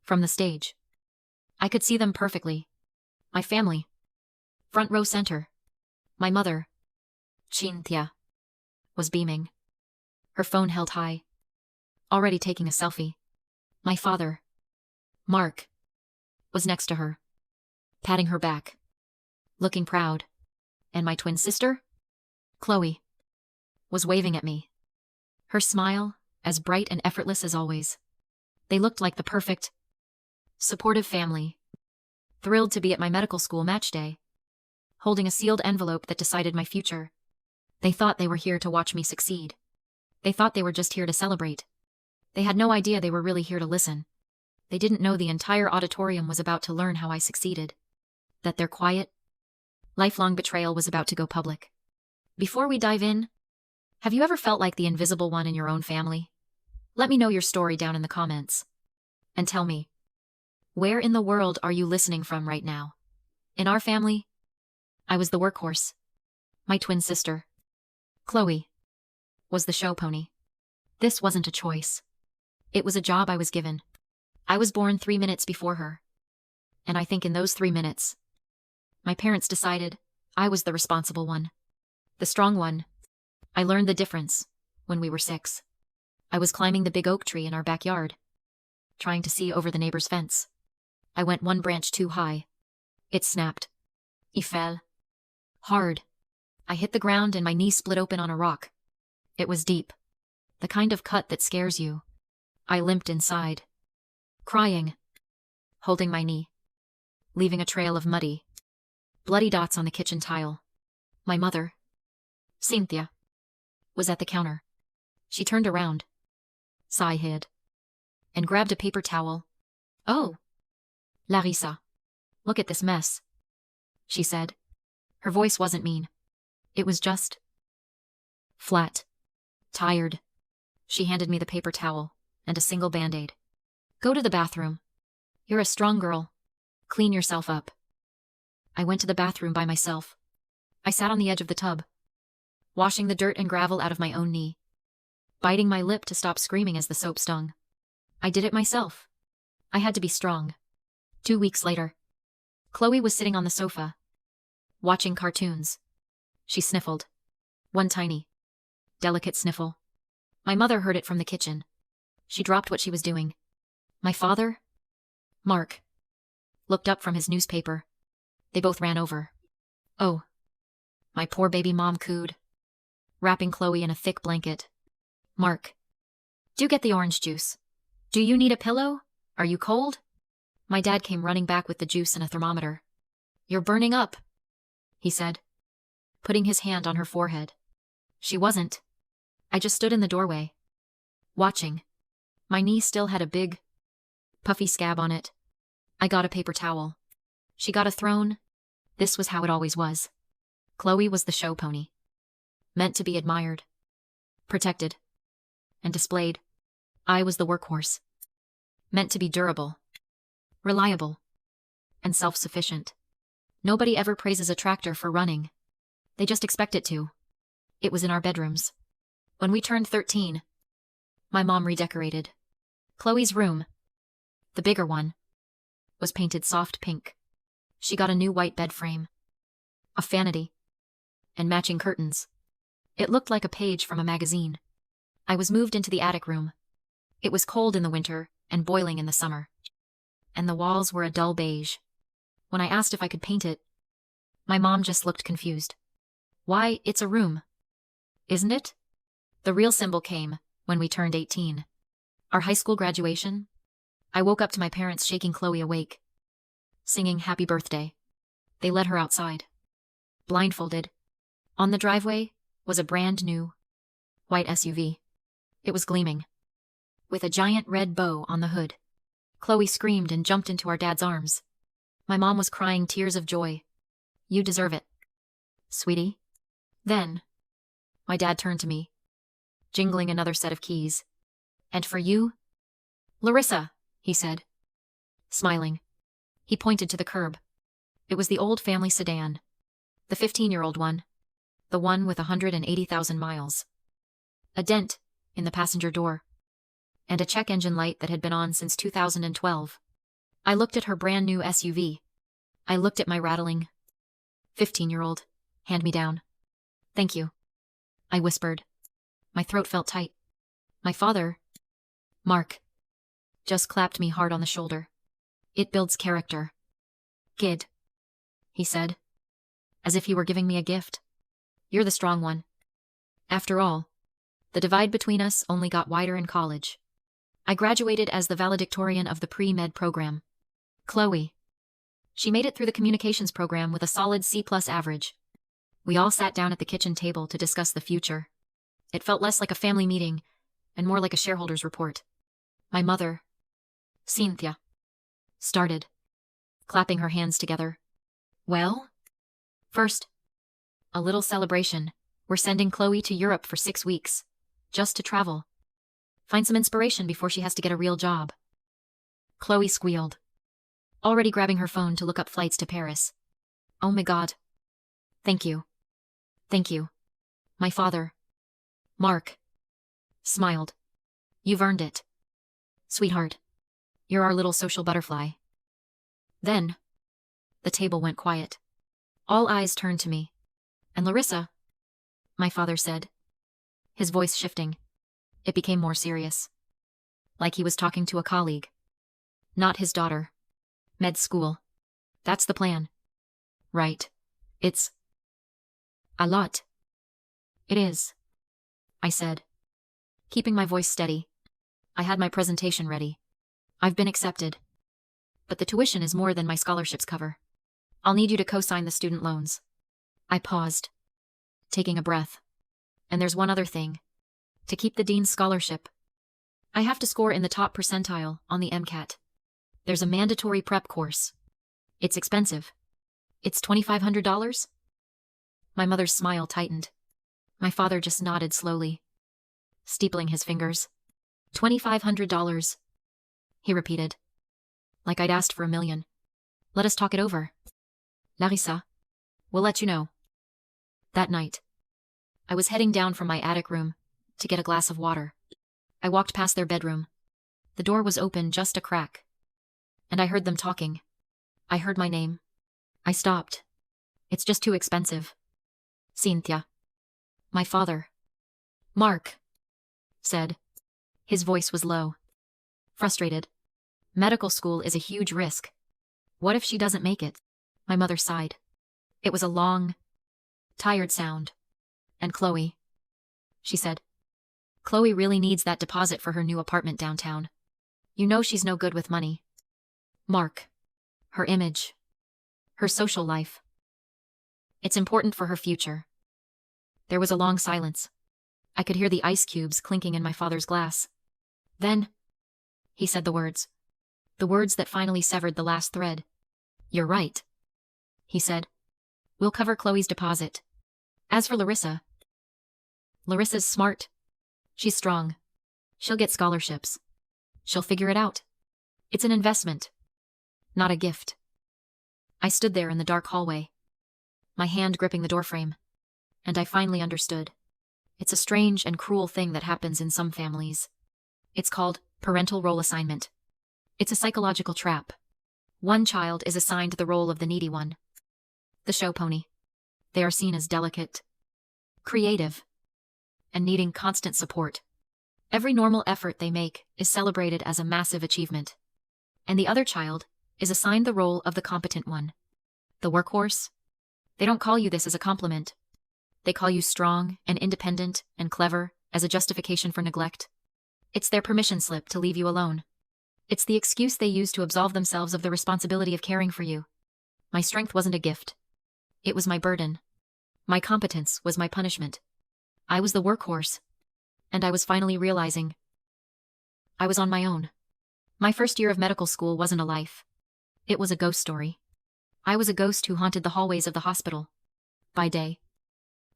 From the stage, I could see them perfectly. My family. Front row center. My mother, Cynthia, was beaming. Her phone held high. Already taking a selfie. My father, Mark, was next to her, patting her back, looking proud. And my twin sister, Chloe, was waving at me. Her smile, as bright and effortless as always. They looked like the perfect, supportive family, thrilled to be at my medical school match day, holding a sealed envelope that decided my future. They thought they were here to watch me succeed. They thought they were just here to celebrate. They had no idea they were really here to listen. They didn't know the entire auditorium was about to learn how I succeeded. That their quiet, lifelong betrayal was about to go public. Before we dive in, have you ever felt like the invisible one in your own family? Let me know your story down in the comments. And tell me, where in the world are you listening from right now? In our family, I was the workhorse. My twin sister, Chloe, was the show pony. This wasn't a choice. It was a job I was given. I was born 3 minutes before her. And I think in those 3 minutes, my parents decided I was the responsible one. The strong one. I learned the difference when we were 6. I was climbing the big oak tree in our backyard, trying to see over the neighbor's fence. I went one branch too high. It snapped. I fell. Hard. I hit the ground and my knee split open on a rock. It was deep. The kind of cut that scares you. I limped inside, crying, holding my knee, leaving a trail of muddy, bloody dots on the kitchen tile. My mother, Cynthia, was at the counter. She turned around, sigh hid, and grabbed a paper towel. "Oh, Larissa, look at this mess," she said. Her voice wasn't mean. It was just flat, tired. She handed me the paper towel and a single Band-Aid. "Go to the bathroom. You're a strong girl. Clean yourself up." I went to the bathroom by myself. I sat on the edge of the tub, washing the dirt and gravel out of my own knee, biting my lip to stop screaming as the soap stung. I did it myself. I had to be strong. 2 weeks later, Chloe was sitting on the sofa, watching cartoons. She sniffled. One tiny, delicate sniffle. My mother heard it from the kitchen. She dropped what she was doing. My father, Mark, looked up from his newspaper. They both ran over. "Oh." My poor baby mom cooed, wrapping Chloe in a thick blanket. "Mark, do get the orange juice. Do you need a pillow? Are you cold?" My dad came running back with the juice and a thermometer. "You're burning up," he said, putting his hand on her forehead. She wasn't. I just stood in the doorway, watching. My knee still had a big, puffy scab on it. I got a paper towel. She got a throne. This was how it always was. Chloe was the show pony. Meant to be admired, protected, and displayed. I was the workhorse. Meant to be durable, reliable, and self-sufficient. Nobody ever praises a tractor for running. They just expect it to. It was in our bedrooms. When we turned 13, my mom redecorated. Chloe's room, the bigger one, was painted soft pink. She got a new white bed frame, a vanity, and matching curtains. It looked like a page from a magazine. I was moved into the attic room. It was cold in the winter and boiling in the summer. And the walls were a dull beige. When I asked if I could paint it, my mom just looked confused. "Why, it's a room, isn't it?" The real symbol came when we turned 18. Our high school graduation. I woke up to my parents shaking Chloe awake, singing happy birthday. They led her outside, blindfolded. On the driveway was a brand new white SUV. It was gleaming, with a giant red bow on the hood. Chloe screamed and jumped into our dad's arms. My mom was crying tears of joy. "You deserve it, sweetie." Then, my dad turned to me, jingling another set of keys. "And for you, Larissa," he said, smiling. He pointed to the curb. It was the old family sedan, the 15-year-old one, the one with 180,000 miles. A dent in the passenger door, and a check engine light that had been on since 2012. I looked at her brand new SUV. I looked at my rattling 15-year-old hand-me-down. Thank you, I whispered. My throat felt tight. My father, Mark, just clapped me hard on the shoulder. It builds character. Kid, he said, as if he were giving me a gift. You're the strong one. After all, the divide between us only got wider in college. I graduated as the valedictorian of the pre-med program. Chloe. She made it through the communications program with a solid C+ average. We all sat down at the kitchen table to discuss the future. It felt less like a family meeting and more like a shareholders report. My mother, Cynthia, started, clapping her hands together. Well? First, a little celebration. We're sending Chloe to Europe for 6 weeks, just to travel. Find some inspiration before she has to get a real job. Chloe squealed, already grabbing her phone to look up flights to Paris. Oh my God. Thank you. Thank you. My father, Mark, smiled. You've earned it. Sweetheart, you're our little social butterfly. Then, the table went quiet. All eyes turned to me. And Larissa, my father said, his voice shifting. It became more serious. Like he was talking to a colleague. Not his daughter. Med school. That's the plan. Right. It's a lot. It is, I said, keeping my voice steady. I had my presentation ready. I've been accepted. But the tuition is more than my scholarships cover. I'll need you to co-sign the student loans. I paused, taking a breath. And there's one other thing. To keep the dean's scholarship, I have to score in the top percentile on the MCAT. There's a mandatory prep course. It's expensive. It's $2,500? My mother's smile tightened. My father just nodded slowly, steepling his fingers. $2,500, he repeated, like I'd asked for $1 million. Let us talk it over. Larissa, we'll let you know. That night, I was heading down from my attic room to get a glass of water. I walked past their bedroom. The door was open just a crack. And I heard them talking. I heard my name. I stopped. It's just too expensive. Cynthia. My father, Mark, said. His voice was low. Frustrated. Medical school is a huge risk. What if she doesn't make it? My mother sighed. It was a long, tired sound. And Chloe, she said. Chloe really needs that deposit for her new apartment downtown. You know she's no good with money. Mark, her image, her social life. It's important for her future. There was a long silence. I could hear the ice cubes clinking in my father's glass. Then, he said the words that finally severed the last thread. You're right, he said. We'll cover Chloe's deposit. As for Larissa, Larissa's smart. She's strong. She'll get scholarships. She'll figure it out. It's an investment, not a gift. I stood there in the dark hallway, my hand gripping the doorframe, and I finally understood. It's a strange and cruel thing that happens in some families. It's called parental role assignment. It's a psychological trap. One child is assigned the role of the needy one, the show pony. They are seen as delicate, creative, and needing constant support. Every normal effort they make is celebrated as a massive achievement. And the other child is assigned the role of the competent one, the workhorse. They don't call you this as a compliment. They call you strong and independent and clever as a justification for neglect. It's their permission slip to leave you alone. It's the excuse they use to absolve themselves of the responsibility of caring for you. My strength wasn't a gift. It was my burden. My competence was my punishment. I was the workhorse. And I was finally realizing I was on my own. My first year of medical school wasn't a life. It was a ghost story. I was a ghost who haunted the hallways of the hospital. By day,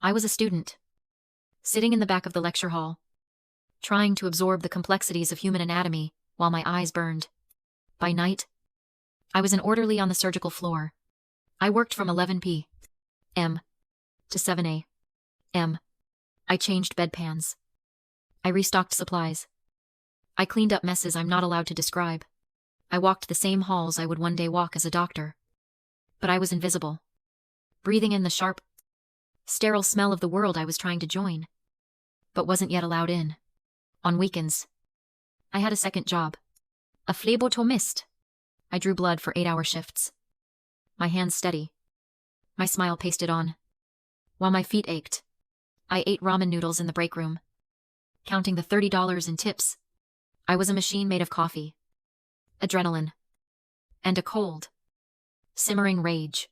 I was a student, sitting in the back of the lecture hall, trying to absorb the complexities of human anatomy while my eyes burned. By night, I was an orderly on the surgical floor. I worked from 11 p.m. to 7 a.m. I changed bedpans. I restocked supplies. I cleaned up messes I'm not allowed to describe. I walked the same halls I would one day walk as a doctor. But I was invisible, breathing in the sharp, sterile smell of the world I was trying to join, but wasn't yet allowed in. On weekends, I had a second job. A phlebotomist. I drew blood for 8-hour shifts. My hands steady. My smile pasted on. While my feet ached, I ate ramen noodles in the break room, counting the $30 in tips. I was a machine made of coffee, adrenaline, and a cold, simmering rage.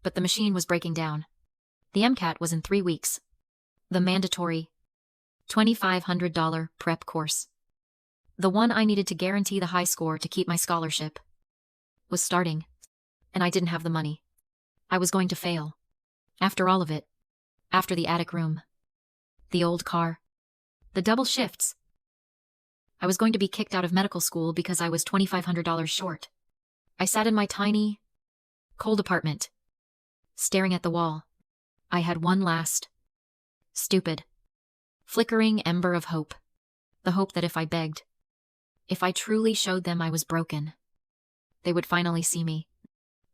But the machine was breaking down. The MCAT was in 3 weeks. The mandatory $2,500 prep course. The one I needed to guarantee the high score to keep my scholarship was starting, and I didn't have the money. I was going to fail. After all of it, after the attic room, the old car, the double shifts, I was going to be kicked out of medical school because I was $2,500 short. I sat in my tiny, cold apartment, staring at the wall. I had one last, stupid, flickering ember of hope. The hope that if I begged, if I truly showed them I was broken, they would finally see me.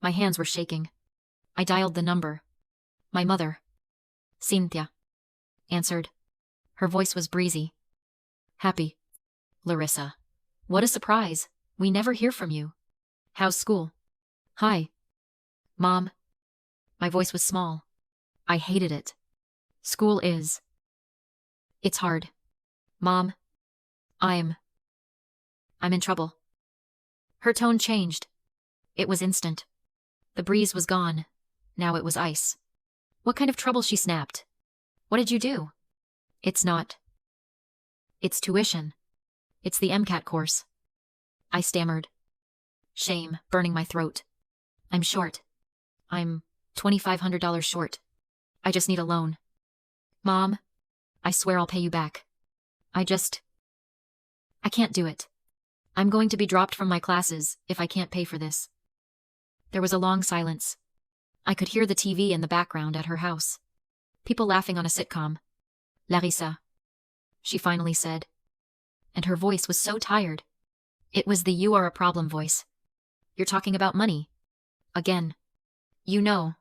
My hands were shaking. I dialed the number. My mother, Cynthia, answered. Her voice was breezy. Happy. Larissa. What a surprise. We never hear from you. How's school? Hi. Mom. My voice was small. I hated it. School is. It's hard. Mom. I'm in trouble. Her tone changed. It was instant. The breeze was gone. Now it was ice. What kind of trouble? She snapped. What did you do? It's not. It's tuition. It's the MCAT course. I stammered. Shame burning my throat. I'm short. I'm $2,500 short. I just need a loan. Mom, I swear I'll pay you back. I can't do it. I'm going to be dropped from my classes if I can't pay for this. There was a long silence. I could hear the TV in the background at her house. People laughing on a sitcom. Larissa, she finally said. And her voice was so tired. It was the "you are a problem" voice. You're talking about money. Again. You know.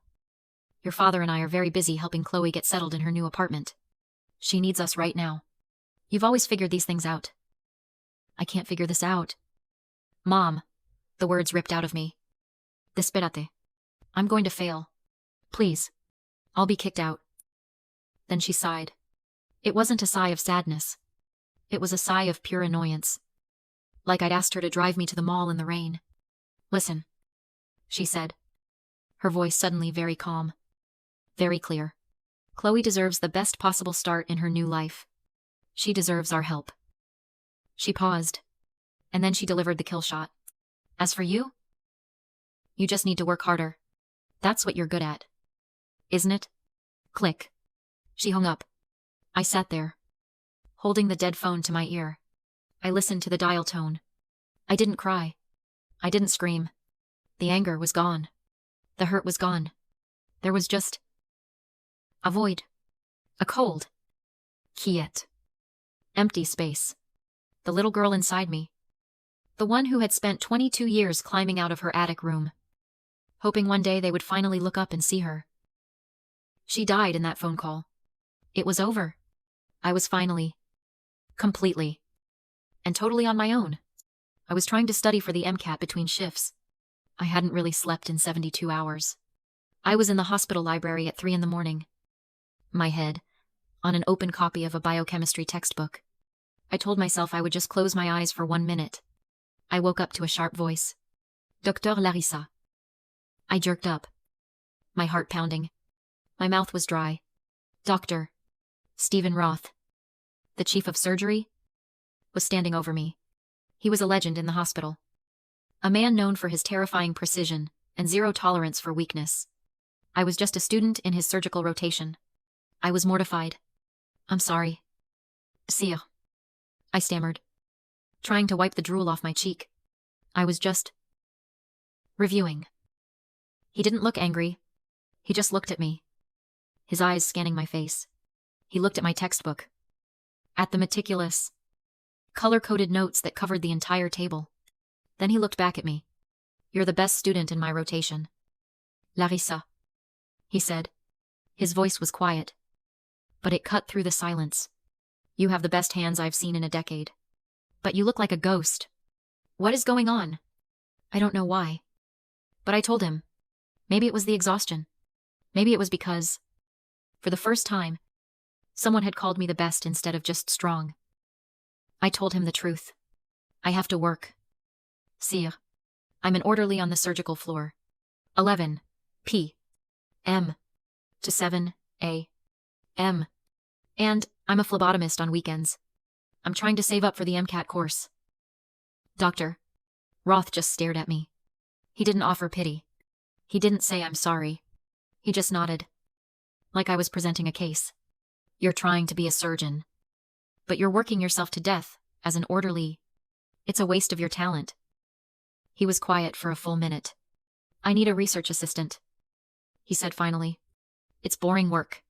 Your father and I are very busy helping Chloe get settled in her new apartment. She needs us right now. You've always figured these things out. I can't figure this out. Mom. The words ripped out of me. Despérate. I'm going to fail. Please. I'll be kicked out. Then she sighed. It wasn't a sigh of sadness. It was a sigh of pure annoyance. Like I'd asked her to drive me to the mall in the rain. Listen, she said. Her voice suddenly very calm. Very clear. Chloe deserves the best possible start in her new life. She deserves our help. She paused, and then she delivered the kill shot. As for you, you just need to work harder. That's what you're good at. Isn't it? Click. She hung up. I sat there, holding the dead phone to my ear. I listened to the dial tone. I didn't cry. I didn't scream. The anger was gone. The hurt was gone. There was just a void. A cold. Quiet. Empty space. The little girl inside me. The one who had spent 22 years climbing out of her attic room, hoping one day they would finally look up and see her. She died in that phone call. It was over. I was finally, completely, and totally on my own. I was trying to study for the MCAT between shifts. I hadn't really slept in 72 hours. I was in the hospital library at 3 in the morning. My head on an open copy of a biochemistry textbook. I told myself I would just close my eyes for 1 minute. I woke up to a sharp voice. Dr. Larissa. I jerked up, my heart pounding. My mouth was dry. Dr. Stephen Roth, the chief of surgery, was standing over me. He was a legend in the hospital. A man known for his terrifying precision and zero tolerance for weakness. I was just a student in his surgical rotation. I was mortified. I'm sorry. Sire. I stammered, trying to wipe the drool off my cheek. I was just reviewing. He didn't look angry. He just looked at me, his eyes scanning my face. He looked at my textbook, at the meticulous, color-coded notes that covered the entire table. Then he looked back at me. You're the best student in my rotation. Larissa, he said. His voice was quiet, but it cut through the silence. You have the best hands I've seen in a decade. But you look like a ghost. What is going on? I don't know why. But I told him. Maybe it was the exhaustion. Maybe it was because, for the first time, someone had called me the best instead of just strong. I told him the truth. I have to work. Sire, I'm an orderly on the surgical floor. 11 p.m. to 7 a.m. And I'm a phlebotomist on weekends. I'm trying to save up for the MCAT course. Doctor. Roth just stared at me. He didn't offer pity. He didn't say I'm sorry. He just nodded. Like I was presenting a case. You're trying to be a surgeon. But you're working yourself to death as an orderly. It's a waste of your talent. He was quiet for a full minute. I need a research assistant, he said finally. It's boring work.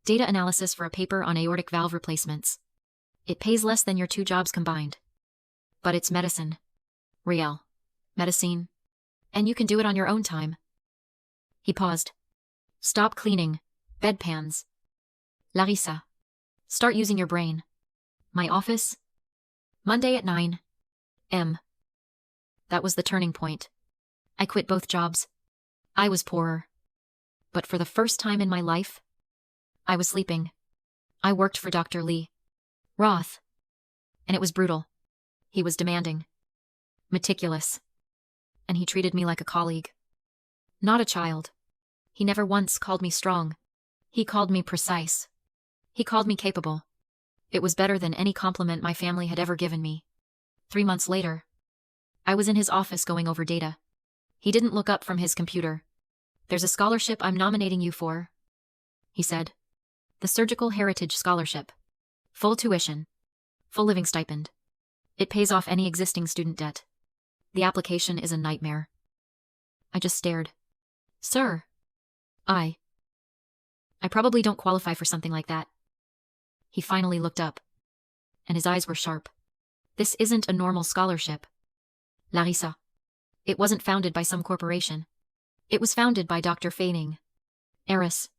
Data analysis for a paper on aortic valve replacements. It pays less than your 2 jobs combined. But it's medicine. Real. Medicine. And you can do it on your own time. He paused. Stop cleaning bedpans. Larissa. Start using your brain. My office? Monday at 9 a.m. That was the turning point. I quit both jobs. I was poorer. But for the first time in my life, I was sleeping. I worked for Dr. Lee Roth. And it was brutal. He was demanding. Meticulous. And he treated me like a colleague. Not a child. He never once called me strong. He called me precise. He called me capable. It was better than any compliment my family had ever given me. 3 months later, I was in his office going over data. He didn't look up from his computer. There's a scholarship I'm nominating you for, he said. The Surgical Heritage Scholarship. Full tuition. Full living stipend. It pays off any existing student debt. The application is a nightmare. I just stared. Sir. I probably don't qualify for something like that. He finally looked up, and his eyes were sharp. This isn't a normal scholarship. Larissa. It wasn't founded by some corporation. It was founded by Dr. Feining. Heiress.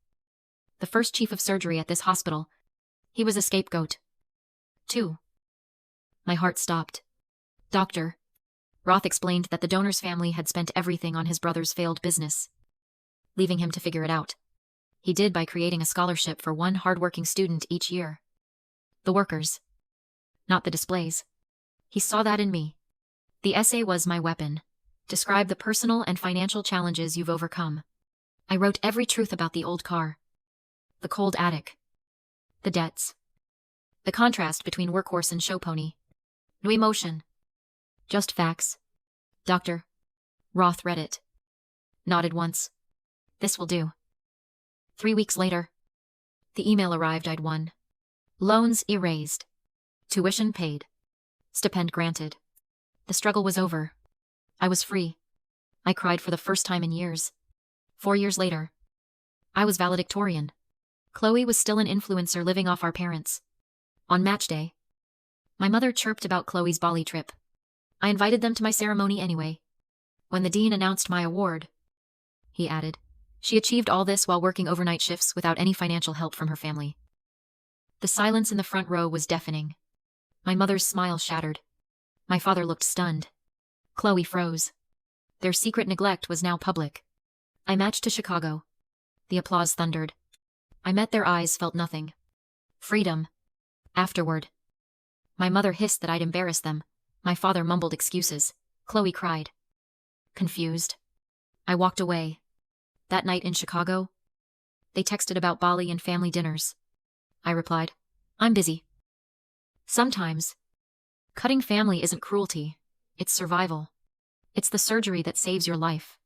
The first chief of surgery at this hospital. He was a scapegoat. 2. My heart stopped. Dr. Roth explained that the donor's family had spent everything on his brother's failed business, leaving him to figure it out. He did by creating a scholarship for one hardworking student each year. The workers. Not the displays. He saw that in me. The essay was my weapon. Describe the personal and financial challenges you've overcome. I wrote every truth about the old car. The cold attic. The debts. The contrast between workhorse and show pony. No emotion. Just facts. Dr. Roth read it. Nodded once. This will do. 3 weeks later, the email arrived I'd won. Loans erased. Tuition paid. Stipend granted. The struggle was over. I was free. I cried for the first time in years. 4 years later, I was valedictorian. Chloe was still an influencer living off our parents. On match day, my mother chirped about Chloe's Bali trip. I invited them to my ceremony anyway. When the dean announced my award, he added, she achieved all this while working overnight shifts without any financial help from her family. The silence in the front row was deafening. My mother's smile shattered. My father looked stunned. Chloe froze. Their secret neglect was now public. I matched to Chicago. The applause thundered. I met their eyes, felt nothing. Freedom. Afterward. My mother hissed that I'd embarrassed them. My father mumbled excuses. Chloe cried. Confused. I walked away. That night in Chicago, they texted about Bali and family dinners. I replied, I'm busy. Sometimes, cutting family isn't cruelty, it's survival. It's the surgery that saves your life.